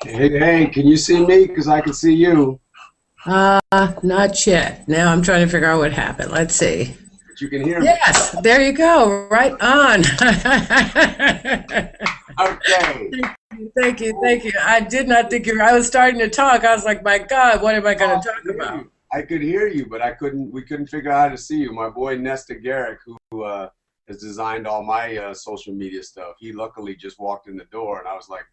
Hey, hey, can you see me? Because I can see you. Not yet. Now I'm trying to figure out what happened. Let's see. But you can hear me. Yes, there you go. Right on. Okay. Thank you. Cool. Thank you. I did not think you were, I was starting to talk. I was like, my God, what am I going Oh, to talk about? I could hear you, but I couldn't. We couldn't figure out how to see you. My boy Nesta Garrick, who has designed all my social media stuff, he luckily just walked in the door, and I was like,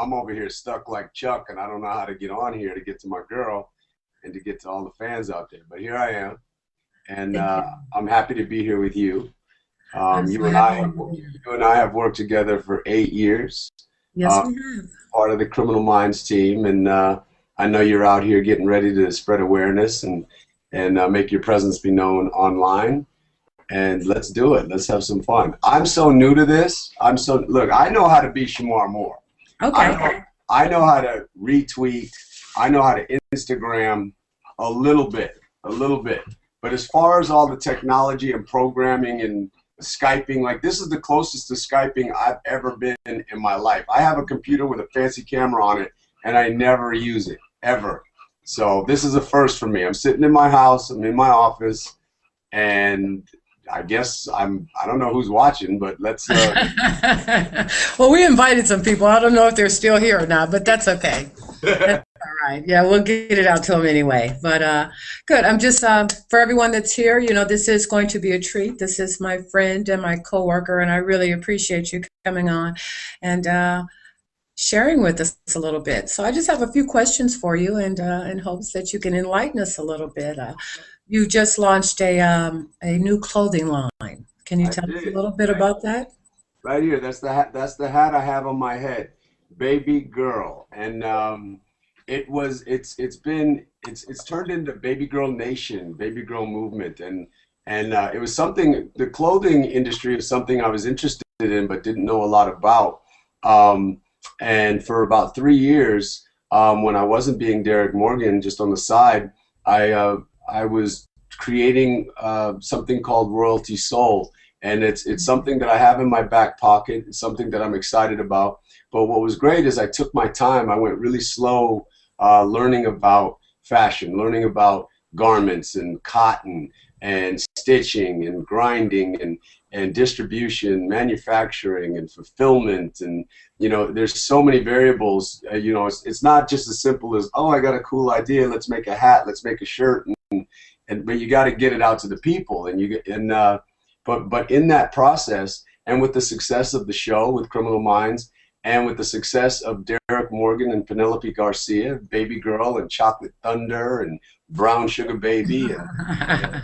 I'm over here stuck like Chuck, and I don't know how to get on here to get to my girl and to get to all the fans out there. But here I am, and Thank you. I'm happy to be here with you. I'm so happy to be here. You and I have worked together for 8 years, Yes, uh, we have. part of the Criminal Minds team, and I know you're out here getting ready to spread awareness and make your presence be known online. And let's do it. Let's have some fun. I'm so new to this. Look. I know how to be Shemar Moore. I Okay. know I know how to retweet. I know how to Instagram a little bit. But as far as all the technology and programming and Skyping, like this is the closest to Skyping I've ever been in my life. I have a computer with a fancy camera on it, and I never use it ever. So this is a first for me. I'm sitting in my house. I'm in my office, and I guess I don't know who's watching, but let's Well, we invited some people. I don't know if they're still here or not, but that's okay. All right. Yeah, we'll get it out to them anyway. But good. I'm just for everyone that's here. This is going to be a treat. This is my friend and my coworker, and I really appreciate you coming on and sharing with us a little bit. So I just have a few questions for you, and in hopes that you can enlighten us a little bit. You just launched a new clothing line. Can you I tell us a did. little bit about that? Right here. That's the hat. That's the hat I have on my head. Baby girl. And it's turned into Baby Girl Nation, Baby Girl Movement, and it was something. The clothing industry is something I was interested in but didn't know a lot about. Um, and for about 3 years, when I wasn't being Derek Morgan, just on the side, I was creating something called Royalty Soul, and it's something that I have in my back pocket. It's something that I'm excited about. But what was great is I took my time. I went really slow, learning about fashion, learning about garments and cotton and stitching and grinding and distribution, manufacturing and fulfillment. And there's so many variables. It's not just as simple as, oh, I got a cool idea, let's make a hat, let's make a shirt, and but you got to get it out to the people, and you get and but in that process, and with the success of the show with Criminal Minds, and with the success of Derek Morgan and Penelope Garcia, Baby Girl and Chocolate Thunder and Brown Sugar Baby and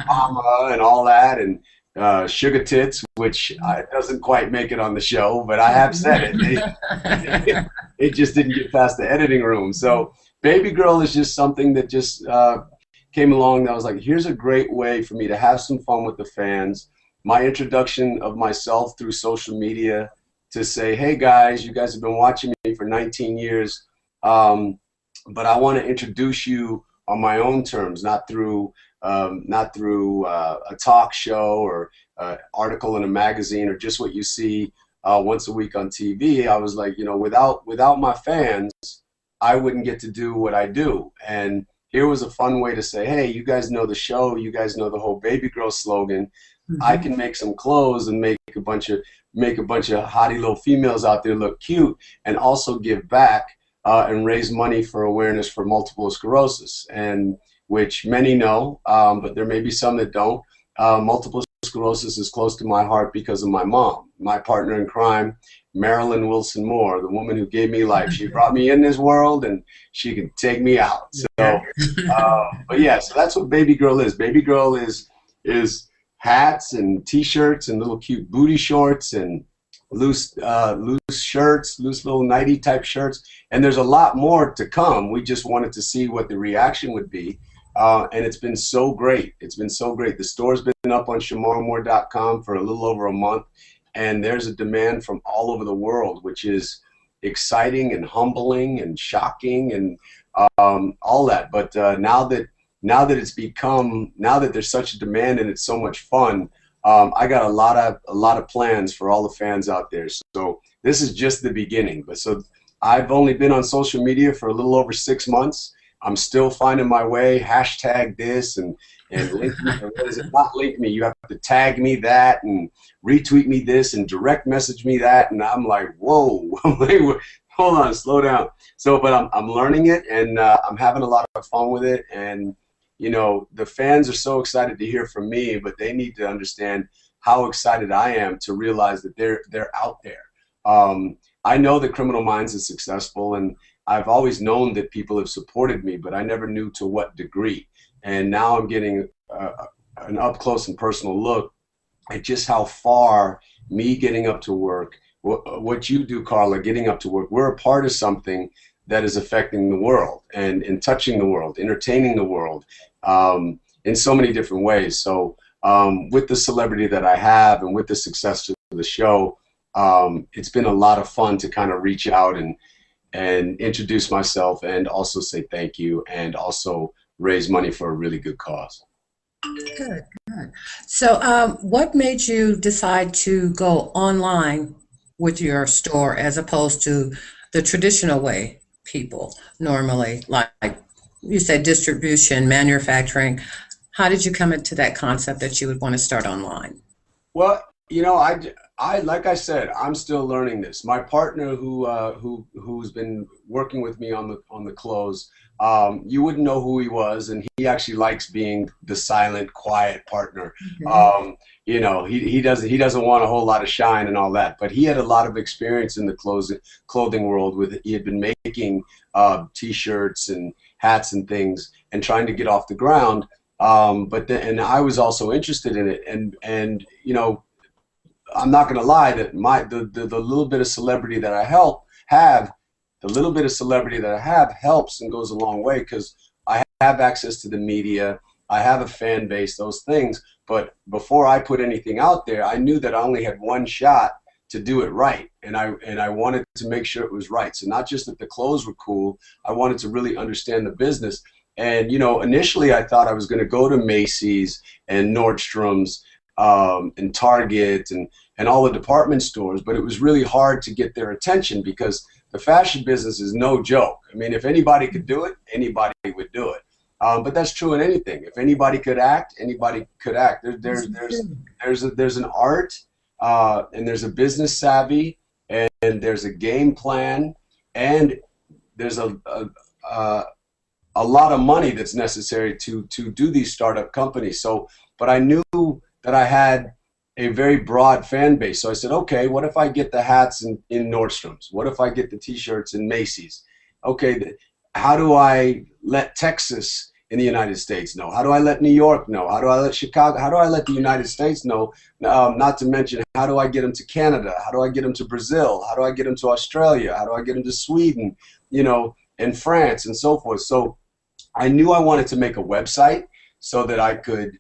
Mama and all that, and Sugar Tits, which doesn't quite make it on the show, but I have said it just didn't get past the editing room. So Baby Girl is just something that just came along that I was like, here's a great way for me to have some fun with the fans. My introduction of myself through social media to say, hey guys, you guys have been watching me for 19 years, but I want to introduce you on my own terms, not through a talk show or article in a magazine or just what you see once a week on TV. I was like, without my fans, I wouldn't get to do what I do. And here was a fun way to say, hey, you guys know the show, you guys know the whole Baby Girl slogan. I Mhm. can make some clothes and make a bunch of hottie little females out there look cute, and also give back and raise money for awareness for multiple sclerosis, and which many know, but there may be some that don't. Multiple sclerosis is close to my heart because of my mom, my partner in crime, Marilyn Wilson Moore, the woman who gave me life. She brought me in this world, and she can take me out. So, but yeah, so that's what Baby Girl is. Baby Girl is hats and T-shirts and little cute booty shorts and loose shirts, loose little nighty type shirts. And there's a lot more to come. We just wanted to see what the reaction would be. And it's been so great. It's been so great. The store's been up on shamarmore.com for a little over a month, and there's a demand from all over the world, which is exciting and humbling and shocking and all that. But now that there's such a demand and it's so much fun, I got a lot of plans for all the fans out there. So this is just the beginning. But so I've only been on social media for a little over 6 months. I'm still finding my way. Hashtag this and link me. Or what is it? Not link me. You have to tag me that and retweet me this and direct message me that. And I'm like, whoa, I'm like, hold on, slow down. So, but I'm learning it, and I'm having a lot of fun with it. And the fans are so excited to hear from me, but they need to understand how excited I am to realize that they're out there. I know that Criminal Minds is successful, and I've always known that people have supported me, but I never knew to what degree. And now I'm getting an up close and personal look at just how far me getting up to work, what you do, Karla, getting up to work, we're a part of something that is affecting the world and touching the world, entertaining the world in so many different ways. So with the celebrity that I have and with the success of the show, it's been a lot of fun to kind of reach out and introduce myself and also say thank you and also raise money for a really good cause. Good, good. So, what made you decide to go online with your store as opposed to the traditional way people normally, like you said, distribution, manufacturing? How did you come into that concept that you would want to start online? Well, like I said, I'm still learning this. My partner, who's been working with me on the clothes, you wouldn't know who he was, and he actually likes being the silent, quiet partner. Mhm. He doesn't want a whole lot of shine and all that, but he had a lot of experience in the clothing world. He had been making T-shirts and hats and things, and trying to get off the ground. And I was also interested in it, and I'm not going to lie that the little bit of celebrity that I have, the little bit of celebrity that I have helps and goes a long way because I have access to the media, I have a fan base, those things. But before I put anything out there, I knew that I only had one shot to do it right, and I wanted to make sure it was right. So not just that the clothes were cool, I wanted to really understand the business. And initially I thought I was going to go to Macy's and Nordstrom's and Target and all the department stores, but it was really hard to get their attention because the fashion business is no joke. I mean, if anybody could do it, anybody would do it. But that's true in anything. If anybody could act, anybody could act. There's an art, and there's a business savvy, and there's a game plan, and there's a lot of money that's necessary to do these startup companies. So, but I knew that I had a very broad fan base. So I said, okay, what if I get the hats in Nordstrom's? What if I get the T-shirts in Macy's? Okay, how do I let Texas in the United States know? How do I let New York know? How do I let Chicago? How do I let the United States know? Not to mention, how do I get them to Canada? How do I get them to Brazil? How do I get them to Australia? How do I get them to Sweden? And France and so forth. So I knew I wanted to make a website so that I could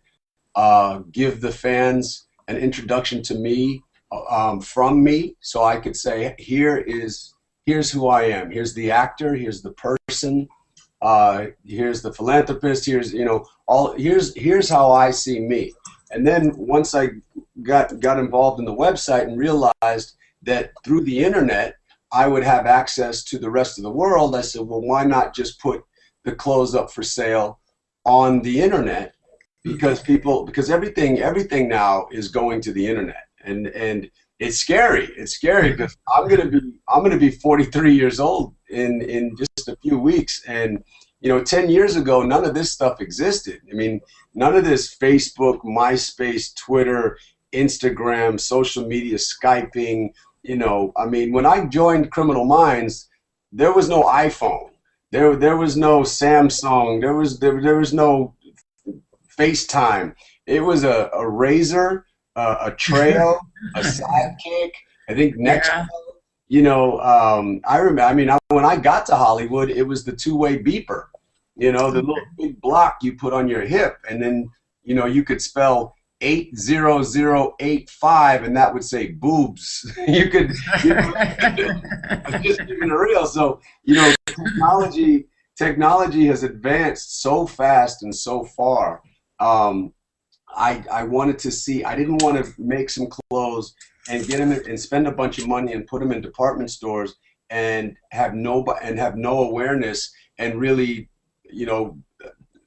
give the fans an introduction to me from me, so I could say, here's who I am. Here's the actor. Here's the person. Here's the philanthropist. Here's how I see me. And then once I got involved in the website and realized that through the internet I would have access to the rest of the world, I said, well, why not just put the clothes up for sale on the internet? Because everything now is going to the internet, and it's scary. It's scary because I'm gonna be 43 years old in just a few weeks, and 10 years ago none of this stuff existed. I mean, none of this Facebook, MySpace, Twitter, Instagram, social media, Skyping. I mean, when I joined Criminal Minds, there was no iPhone, there was no Samsung, there was no FaceTime. It was a Razor, a Trail, a Sidekick. I think next, I remember. I mean, when I got to Hollywood, it was the two-way beeper. The little big block you put on your hip, and then you could spell 80085, and that would say boobs. you could just keeping it real. So technology has advanced so fast and so far. I wanted to see. I didn't want to make some clothes and get them and spend a bunch of money and put them in department stores and have no awareness and really, you know,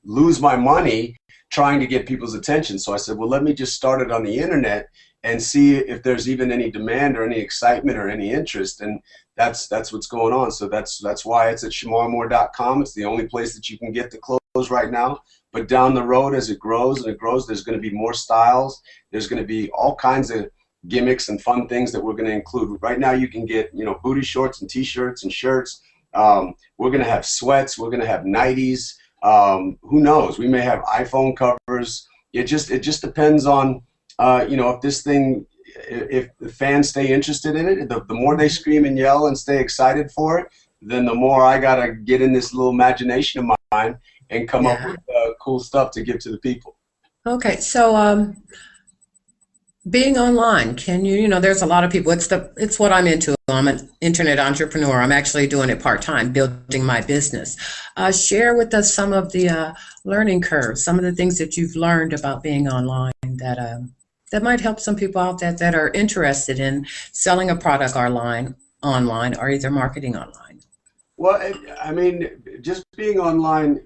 lose my money trying to get people's attention. So I said, well, let me just start it on the internet and see if there's even any demand or any excitement or any interest. And that's what's going on. So that's why it's at shemarmore.com. It's the only place that you can get the clothes right now. But down the road, as it grows and it grows, there's going to be more styles. There's going to be all kinds of gimmicks and fun things that we're going to include. Right now, you can get, you know, booty shorts and t-shirts and shirts. We're going to have sweats. We're going to have nighties. Who knows? We may have iPhone covers. It just depends on, you know, if the fans stay interested in it, the more they scream and yell and stay excited for it, then the more I got to get in this little imagination of mine and come up with cool stuff to give to the people. Okay, so being online, can you, you know, there's a lot of people, it's what I'm into. I'm an internet entrepreneur. I'm actually doing it part-time, building my business. Share with us some of the learning curves, some of the things that you've learned about being online that might help some people out there that are interested in selling a product online or either marketing online. Well, I mean, just being online,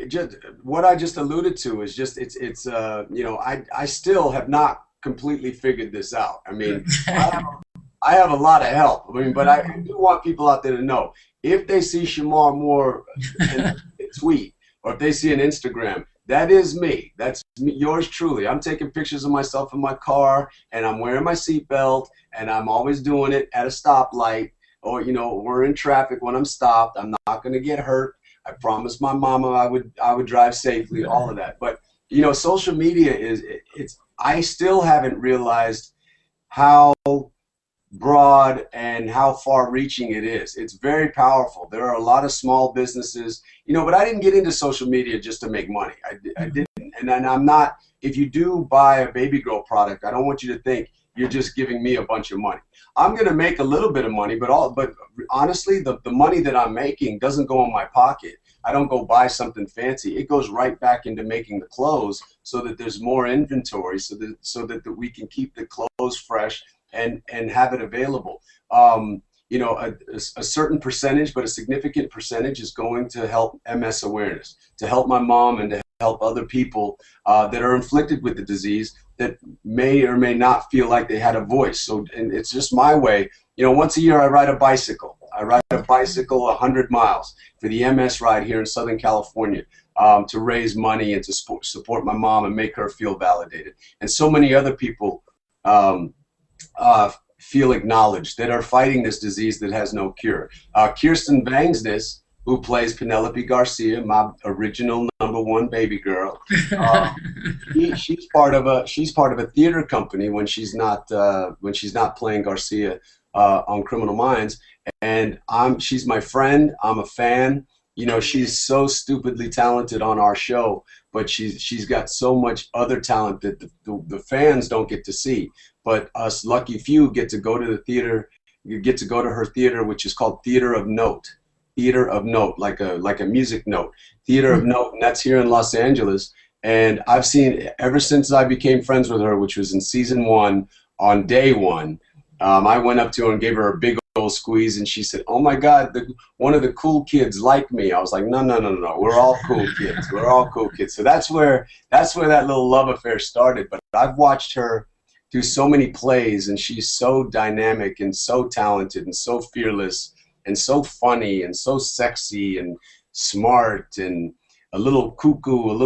just what I just alluded to is just it's you know, I still have not completely figured this out. I mean, I have a lot of help. I mean, but I do want people out there to know, if they see Shemar Moore in a tweet, or if they see an Instagram, that is me. That's me, yours truly. I'm taking pictures of myself in my car, and I'm wearing my seatbelt, and I'm always doing it at a stoplight, or, you know, we're in traffic when I'm stopped. I'm not going to get hurt. I promised my mama I would drive safely, all of that. But, you know, social media I still haven't realized how broad and how far reaching it is. It's very powerful. There are a lot of small businesses, you know, but I didn't get into social media just to make money. I didn't. And I'm not, if you do buy a baby girl product, I don't want you to think you're just giving me a bunch of money. I'm going to make a little bit of money, but honestly, the money that I'm making doesn't go in my pocket. I don't go buy something fancy. It goes right back into making the clothes so that there's more inventory, so that we can keep the clothes fresh and have it available. You know, a certain percentage, but a significant percentage, is going to help MS awareness, to help my mom and to help other people that are inflicted with the disease that may or may not feel like they had a voice. So, and it's just my way. You know, once a year I ride a bicycle. I ride a bicycle 100 miles for the MS ride here in Southern California, to raise money and to support my mom and make her feel validated. And so many other people feel acknowledged that are fighting this disease that has no cure. Kirsten Vangsness, who plays Penelope Garcia, my original #1 baby girl, she's part of a theater company when she's not playing Garcia on Criminal Minds, and she's my friend. I'm a fan. You know, she's so stupidly talented on our show, but she's got so much other talent that the fans don't get to see. But us lucky few get to go to the theater. You get to go to her theater, which is called Theater of Note. Theater of Note, like a music note. Theater of Note, and that's here in Los Angeles. And I've seen, ever since I became friends with her, which was in season 1, on day 1, I went up to her and gave her a big old squeeze, and she said, "Oh my God, one of the cool kids like me." I was like, "No, no, no, no, we're all cool kids. We're all cool kids." So that's where that little love affair started. But I've watched her do so many plays, and she's so dynamic and so talented and so fearless and so funny and so sexy and smart and a little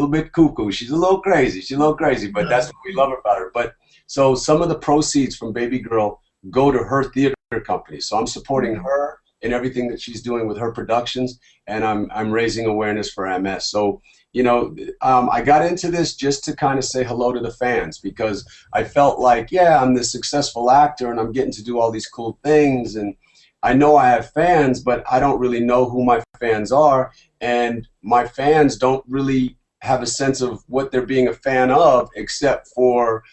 bit cuckoo. She's a little crazy, but that's what we love about her. But so some of the proceeds from Baby Girl go to her theater company. So I'm supporting her in everything that she's doing with her productions, and I'm raising awareness for MS. So, you know, I got into this just to kind of say hello to the fans, because I felt like, yeah, I'm this successful actor and I'm getting to do all these cool things, and I know I have fans, but I don't really know who my fans are, and my fans don't really have a sense of what they're being a fan of, except for,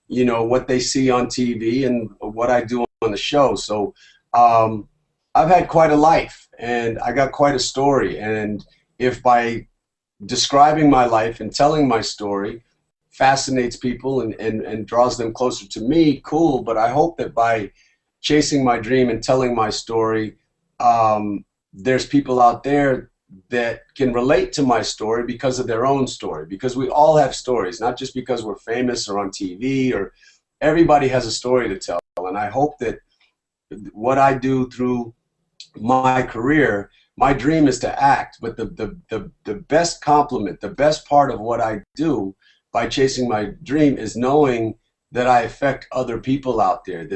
you know, what they see on TV and what I do on the show. So I've had quite a life, and I got quite a story, and if by describing my life and telling my story fascinates people and draws them closer to me, cool. But I hope that by chasing my dream and telling my story, there's people out there that can relate to my story because of their own story, because we all have stories, not just because we're famous or on TV, or everybody has a story to tell. And I hope that what I do through my career, my dream is to act, but the best compliment, the best part of what I do by chasing my dream is knowing that I affect other people out there,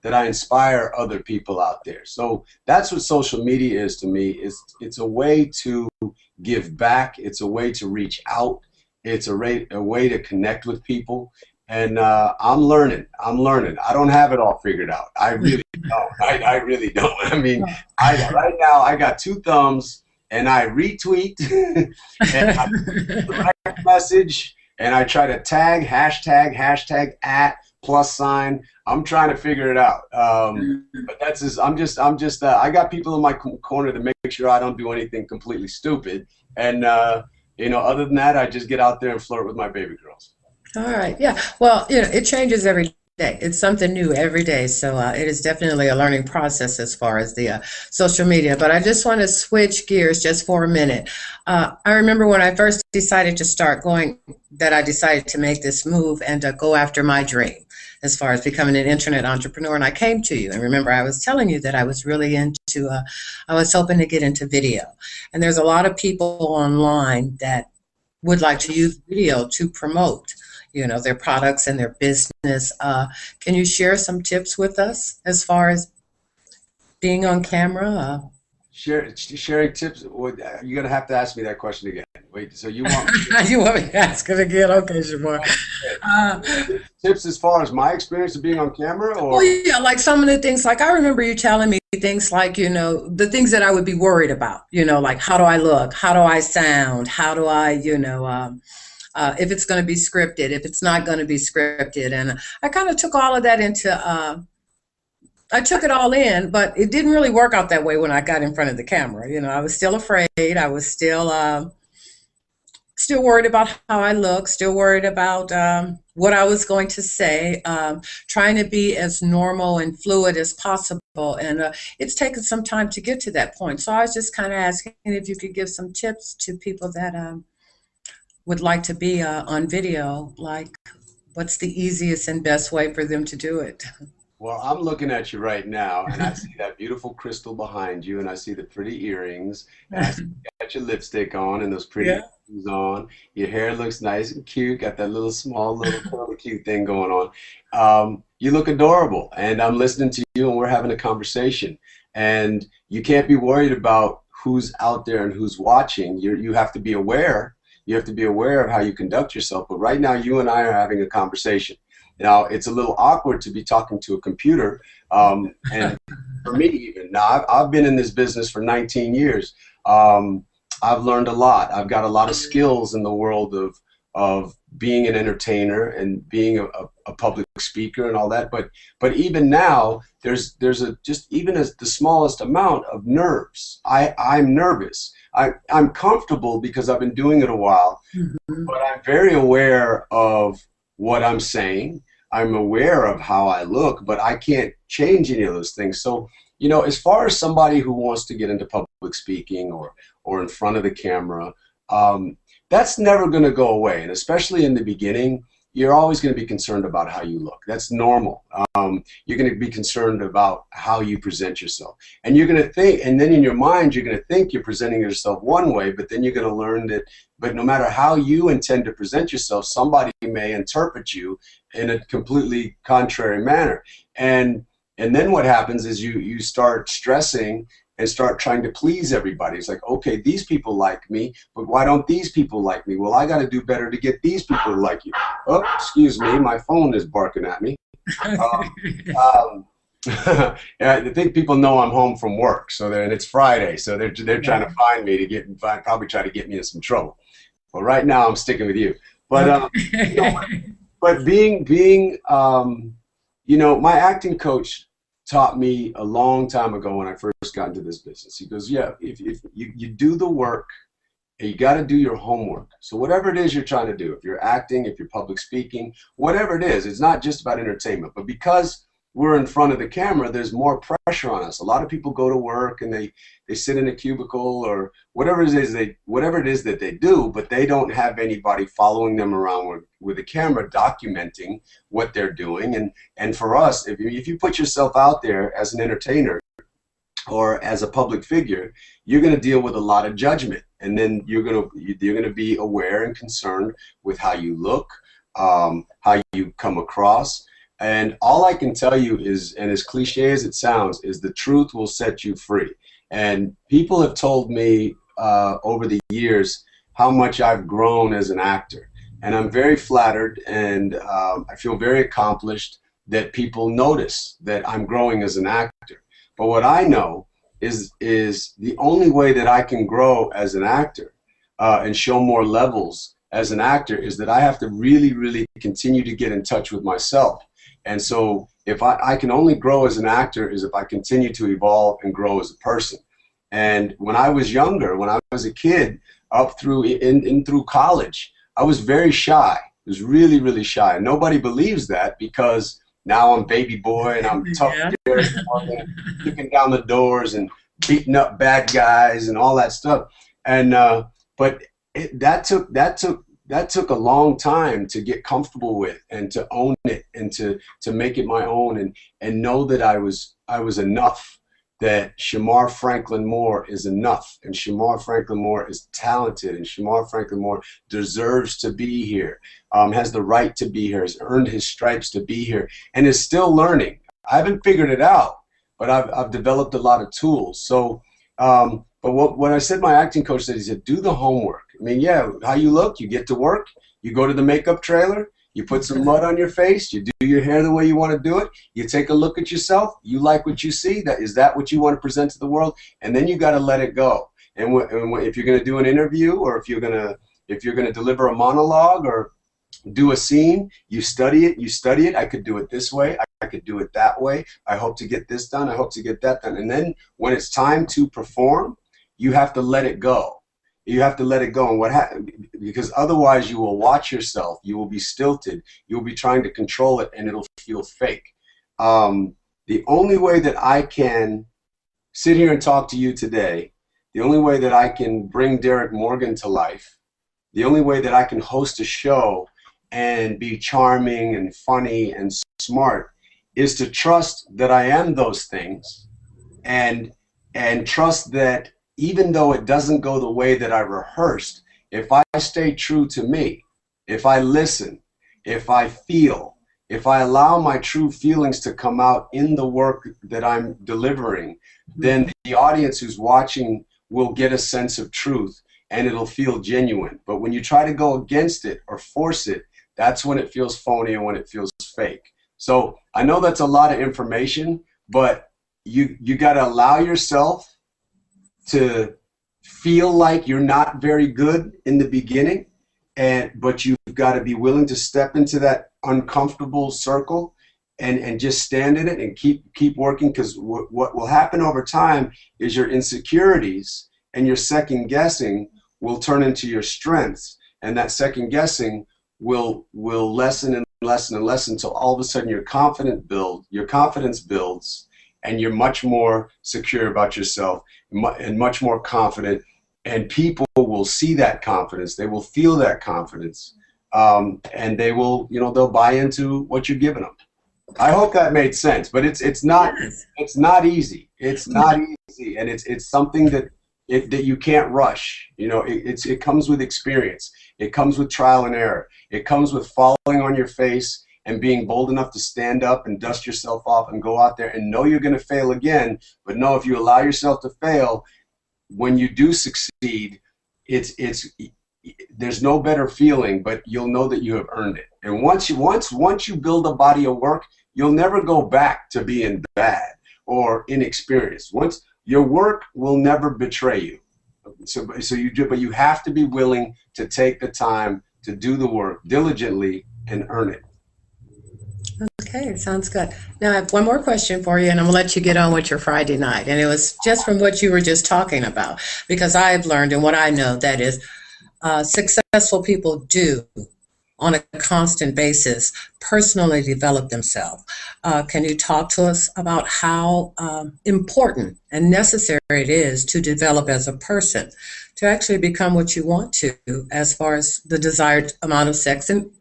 that I inspire other people out there. So that's what social media is to me. It's a way to give back. It's a way to reach out. It's a way to connect with people. And I'm learning. I'm learning. I don't have it all figured out. I really don't. I really don't. I mean, right now I got two thumbs, and I retweet and I direct message, and I try to tag, hashtag at plus sign. I'm trying to figure it out. But that's just, I got people in my corner to make sure I don't do anything completely stupid. And, other than that, I just get out there and flirt with my baby girls. All right. Yeah. Well, it changes every day. It's something new every day. So it is definitely a learning process as far as the social media. But I just want to switch gears just for a minute. I remember when I first decided to start going, that I decided to make this move and go after my dream as far as becoming an internet entrepreneur. And I came to you. And remember, I was telling you that I was really into, I was hoping to get into video. And there's a lot of people online that would like to use video to promote their products and their business. Can you share some tips with us as far as being on camera? Sharing tips. You're gonna have to ask me that question again. Wait, so you want you want me to ask it again? Okay, Shemar. Tips as far as my experience of being on camera, or? Well, yeah, like some of the things. Like I remember you telling me things like the things that I would be worried about. Like how do I look? How do I sound? How do I if it's going to be scripted, if it's not going to be scripted. And I kind of took all of that I took it all in, but it didn't really work out that way when I got in front of the camera. I was still afraid. I was still worried about how I look, still worried about what I was going to say, trying to be as normal and fluid as possible. And it's taken some time to get to that point. So I was just kind of asking if you could give some tips to people that would like to be on video, like what's the easiest and best way for them to do it? Well, I'm looking at you right now, and I see that beautiful crystal behind you, and I see the pretty earrings, and I see you got your lipstick on and those pretty shoes on. Your hair looks nice and cute, got that little curly cute thing going on. You look adorable, and I'm listening to you, and we're having a conversation. And you can't be worried about who's out there and who's watching. You have to be aware. You have to be aware of how you conduct yourself. But right now, you and I are having a conversation. Now, it's a little awkward to be talking to a computer, and for me even. Now, I've been in this business for 19 years. I've learned a lot. I've got a lot of skills in the world of being an entertainer and being a public speaker and all that. But even now, there's just even as the smallest amount of nerves. I'm nervous. I'm comfortable because I've been doing it a while, but I'm very aware of what I'm saying. I'm aware of how I look, but I can't change any of those things. So, as far as somebody who wants to get into public speaking or in front of the camera, that's never going to go away. And especially in the beginning, you're always going to be concerned about how you look. That's normal. You're going to be concerned about how you present yourself. And you're going to think, and then in your mind, you're going to think you're presenting yourself one way, but then you're going to learn that, but no matter how you intend to present yourself, somebody may interpret you in a completely contrary manner. And then what happens is you start stressing and start trying to please everybody. It's like, okay, these people like me, but why don't these people like me? Well, I got to do better to get these people to like you. Oh, excuse me, my phone is barking at me. Yeah, I think people know I'm home from work, and it's Friday, so they're trying to find me to probably try to get me in some trouble. Well, right now I'm sticking with you, but but being my acting coach taught me a long time ago when I first got into this business. He goes, yeah, if you do the work, and you got to do your homework. So whatever it is you're trying to do, if you're acting, if you're public speaking, whatever it is, it's not just about entertainment. But because we're in front of the camera, there's more pressure on us. A lot of people go to work and they sit in a cubicle or whatever it is that they do, but they don't have anybody following them around with a camera documenting what they're doing. And for us, if you put yourself out there as an entertainer or as a public figure, you're going to deal with a lot of judgment, and then you're going to be aware and concerned with how you look, how you come across. And all I can tell you is, and as cliche as it sounds, is the truth will set you free. And people have told me over the years how much I've grown as an actor, and I'm very flattered, and I feel very accomplished that people notice that I'm growing as an actor. But what I know is the only way that I can grow as an actor and show more levels as an actor is that I have to really, really continue to get in touch with myself. And so if I can only grow as an actor is if I continue to evolve and grow as a person. And when I was younger, when I was a kid, up through through college, I was very shy. I was really, really shy. And nobody believes that because now I'm baby boy and I'm tough, Yeah. kicking down the doors and beating up bad guys and all that stuff. And but that took a long time to get comfortable with and to own it and to make it my own and know that I was enough, that Shemar Franklin Moore is enough, and Shemar Franklin Moore is talented, and Shemar Franklin Moore deserves to be here, has the right to be here, has earned his stripes to be here, and is still learning. I haven't figured it out, but I've developed a lot of tools. So, but what I said, my acting coach said, he said, do the homework. I mean, yeah, how you look, you get to work, you go to the makeup trailer, you put some mud on your face, you do your hair the way you want to do it, you take a look at yourself, you like what you see, is that what you want to present to the world? And then you got to let it go. And if you're going to do an interview, or if you're going to deliver a monologue or do a scene, you study it. I could do it this way, I could do it that way, I hope to get this done, I hope to get that done. And then when it's time to perform, you have to let it go. You have to let it go. And because otherwise you will watch yourself, you will be stilted, you'll be trying to control it, and it'll feel fake. The only way that I can sit here and talk to you today, the only way that I can bring Derek Morgan to life, the only way that I can host a show and be charming and funny and smart is to trust that I am those things, and trust that even though it doesn't go the way that I rehearsed, if I stay true to me, if I listen, if I feel, if I allow my true feelings to come out in the work that I'm delivering, then the audience who's watching will get a sense of truth and it'll feel genuine. But when you try to go against it or force it, that's when it feels phony and when it feels fake. So I know that's a lot of information, but you got to allow yourself to feel like you're not very good in the beginning, but you've got to be willing to step into that uncomfortable circle and just stand in it and keep working, because what will happen over time is your insecurities and your second guessing will turn into your strengths, and that second guessing will lessen and lessen and lessen until all of a sudden your confidence builds and you're much more secure about yourself and much more confident, and people will see that confidence, they will feel that confidence, and they will, they'll buy into what you're giving them. I hope that made sense, but it's not easy. It's not easy, and it's something that you can't rush. It comes with experience. It comes with trial and error. It comes with falling on your face and being bold enough to stand up and dust yourself off and go out there and know you're going to fail again, but know if you allow yourself to fail, when you do succeed, there's no better feeling, but you'll know that you have earned it. And once you build a body of work, you'll never go back to being bad or inexperienced. Once your work will never betray you. But you have to be willing to take the time to do the work diligently and earn it. Okay, sounds good. Now I have one more question for you, and I'm gonna let you get on with your Friday night. And it was just from what you were just talking about, because I've learned, and what I know, that is successful people do on a constant basis personally develop themselves. Can you talk to us about how important and necessary it is to develop as a person to actually become what you want to as far as the desired amount of sex and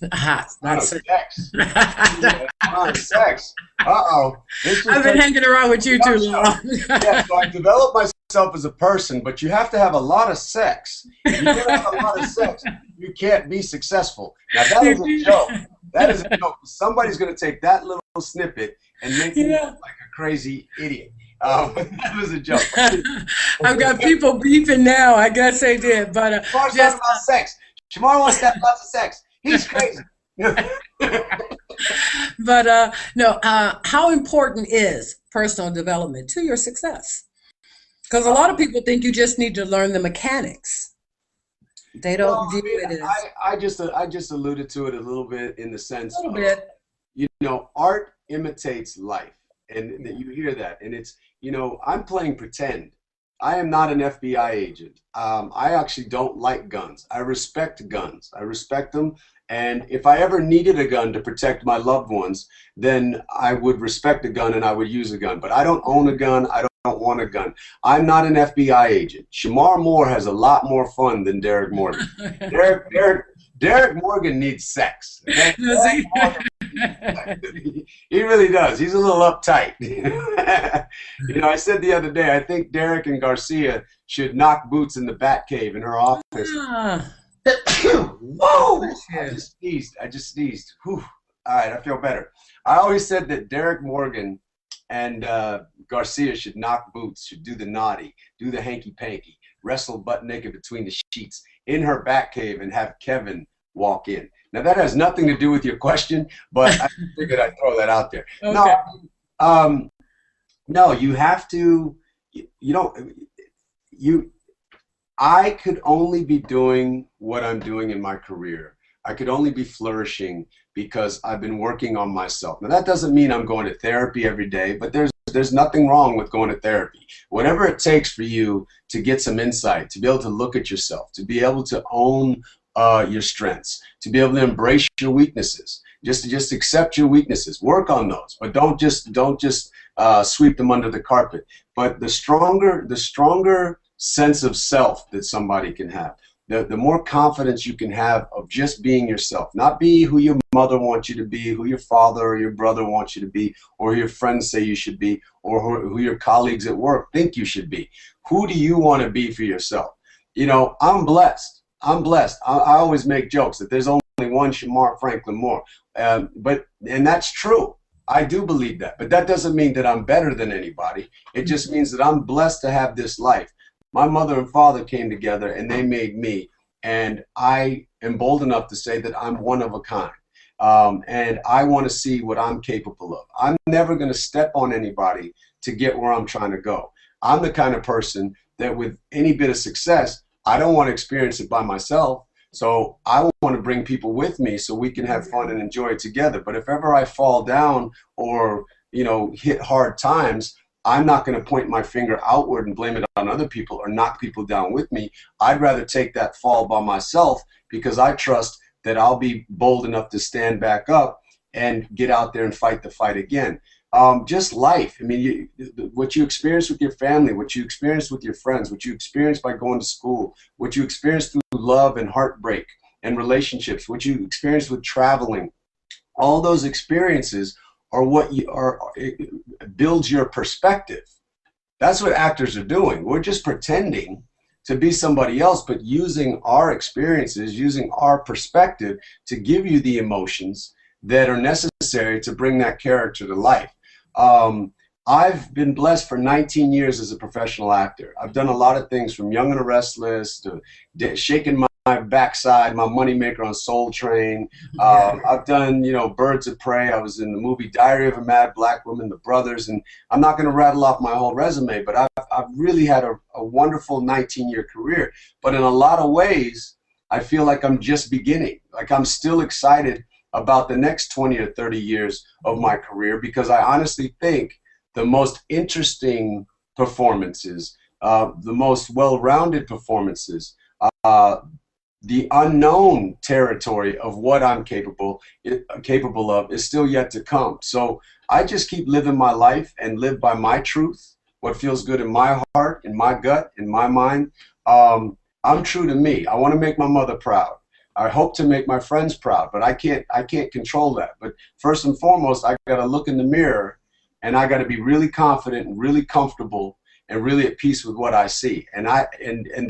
Amount not of sex. sex. Amount of sex. Uh-oh. This just I've been turned hanging around with you into too a show. Yeah, long. so I developed myself as a person, but you have to have a lot of sex. If you don't have a lot of sex, you can't be successful. Now that is a joke. That is a joke. Somebody's going to take that little snippet and make me look Yeah. like a crazy idiot. That was a joke. I've got people beeping now. I guess they did, but Shamar's talking just about sex. Shamar wants to have lots of sex. He's crazy. no. How important is personal development to your success? Because a lot of people think you just need to learn the mechanics. They Well, don't view I mean, it as I just alluded to it a little bit in the sense a little of, bit. art imitates life, and that you hear that, and it's, I'm playing pretend. I am not an FBI agent. I actually don't like guns. I respect guns. I respect them, and if I ever needed a gun to protect my loved ones, then I would respect a gun and I would use a gun. But I don't own a gun. I don't want a gun. I'm not an FBI agent. Shamar Moore has a lot more fun than Derek Morgan. Derek Morgan needs sex. Okay? Does he? He really does. He's a little uptight. I said the other day, I think Derek and Garcia should knock boots in the Batcave in her office. Ah, Whoa! bless I you. just sneezed. Whew. All right, I feel better. I always said that Derek Morgan and Garcia should knock boots, should do the naughty, do the hanky-panky, wrestle butt naked between the sheets in her Batcave and have Kevin walk in. Now, that has nothing to do with your question, but I figured I'd throw that out there. Okay. No, you have to, you don't, you, I could only be doing what I'm doing in my career. I could only be flourishing because I've been working on myself. Now, that doesn't mean I'm going to therapy every day, but there's nothing wrong with going to therapy. Whatever it takes for you to get some insight, to be able to look at yourself, to be able to own your strengths, to be able to embrace your weaknesses, just accept your weaknesses, work on those, but don't just sweep them under the carpet. But the stronger sense of self that somebody can have, the more confidence you can have of just being yourself, not be who your mother wants you to be, who your father or your brother wants you to be, or who your friends say you should be, or who your colleagues at work think you should be. Who do you want to be for yourself? I'm blessed. I'm blessed. I always make jokes that there's only one Shemar Franklin Moore, and that's true. I do believe that, but that doesn't mean that I'm better than anybody. It just means that I'm blessed to have this life. My mother and father came together and they made me, and I am bold enough to say that I'm one of a kind. And I want to see what I'm capable of. I'm never going to step on anybody to get where I'm trying to go. I'm the kind of person that with any bit of success, I don't want to experience it by myself. So I want to bring people with me so we can have fun and enjoy it together. But if ever I fall down or, hit hard times, I'm not going to point my finger outward and blame it on other people or knock people down with me. I'd rather take that fall by myself because I trust that I'll be bold enough to stand back up and get out there and fight the fight again. Just life. I mean, what you experience with your family, what you experience with your friends, what you experience by going to school, what you experience through love and heartbreak and relationships, what you experience with traveling, all those experiences are what it builds your perspective. That's what actors are doing. We're just pretending to be somebody else, but using our experiences, using our perspective to give you the emotions that are necessary to bring that character to life. I've been blessed for 19 years as a professional actor. I've done a lot of things from Young and the Restless to shaking my backside, my moneymaker on Soul Train. I've done, Birds of Prey. I was in the movie Diary of a Mad Black Woman, The Brothers, and I'm not going to rattle off my whole resume, but I've really had a wonderful 19-year career. But in a lot of ways, I feel like I'm just beginning. Like I'm still excited about the next 20 or 30 years of my career because I honestly think the most interesting performances, the most well-rounded performances, the unknown territory of what I'm capable of is still yet to come. So I just keep living my life and live by my truth, what feels good in my heart, in my gut, in my mind. I'm true to me. I want to make my mother proud. I hope to make my friends proud, but I can't control that. But first and foremost, I got to look in the mirror and I got to be really confident and really comfortable and really at peace with what I see. And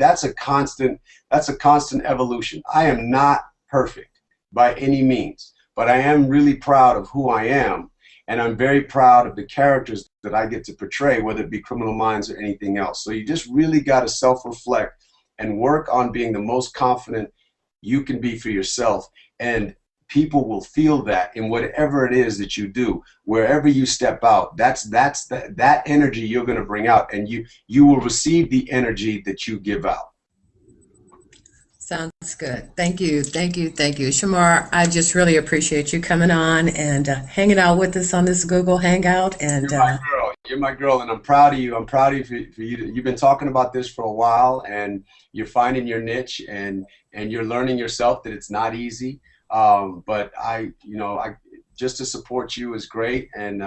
that's a constant evolution. I am not perfect by any means, but I am really proud of who I am, and I'm very proud of the characters that I get to portray, whether it be Criminal Minds or anything else. So you just really got to self-reflect and work on being the most confident you can be for yourself, and people will feel that in whatever it is that you do. Wherever you step out, that energy you're going to bring out, and you will receive the energy that you give out. Sounds good. Thank you. Thank you. Thank you. Shamar, I just really appreciate you coming on and hanging out with us on this Google Hangout. And You're my girl. You're my girl, and I'm proud of you. I'm proud of you for you. You've been talking about this for a while, and you're finding your niche, and you're learning yourself that it's not easy. But I just to support you is great, and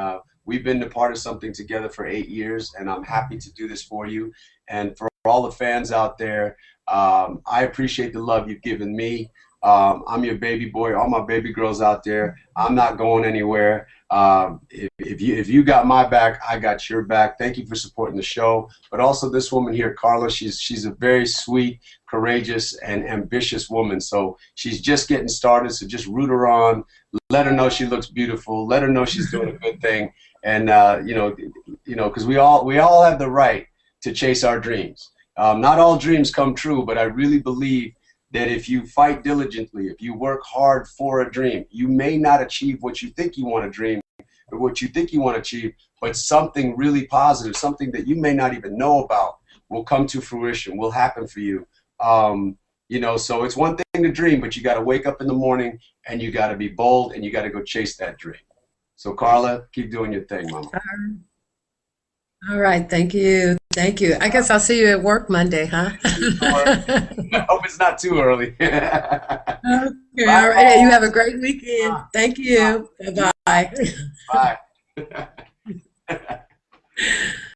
we've been a part of something together for 8 years, and I'm happy to do this for you and for all the fans out there. I appreciate the love you've given me. I'm your baby boy, all my baby girls out there. I'm not going anywhere. If you got my back, I got your back. Thank you for supporting the show. But also this woman here, Karla, she's a very sweet, courageous, and ambitious woman. So she's just getting started. So just root her on. Let her know she looks beautiful. Let her know she's doing a good thing. And because we all have the right to chase our dreams. Not all dreams come true, but I really believe that if you fight diligently, if you work hard for a dream, you may not achieve what you think you want to dream or what you think you want to achieve, but something really positive, something that you may not even know about will come to fruition, will happen for you. So it's one thing to dream, but you got to wake up in the morning and you got to be bold and you got to go chase that dream. So Karla, keep doing your thing, mama. all right. Thank you. Thank you. I guess I'll see you at work Monday, huh? I hope it's not too early. Okay. Bye, All right. Hey, you have a great weekend. Thank you. Bye-bye. bye.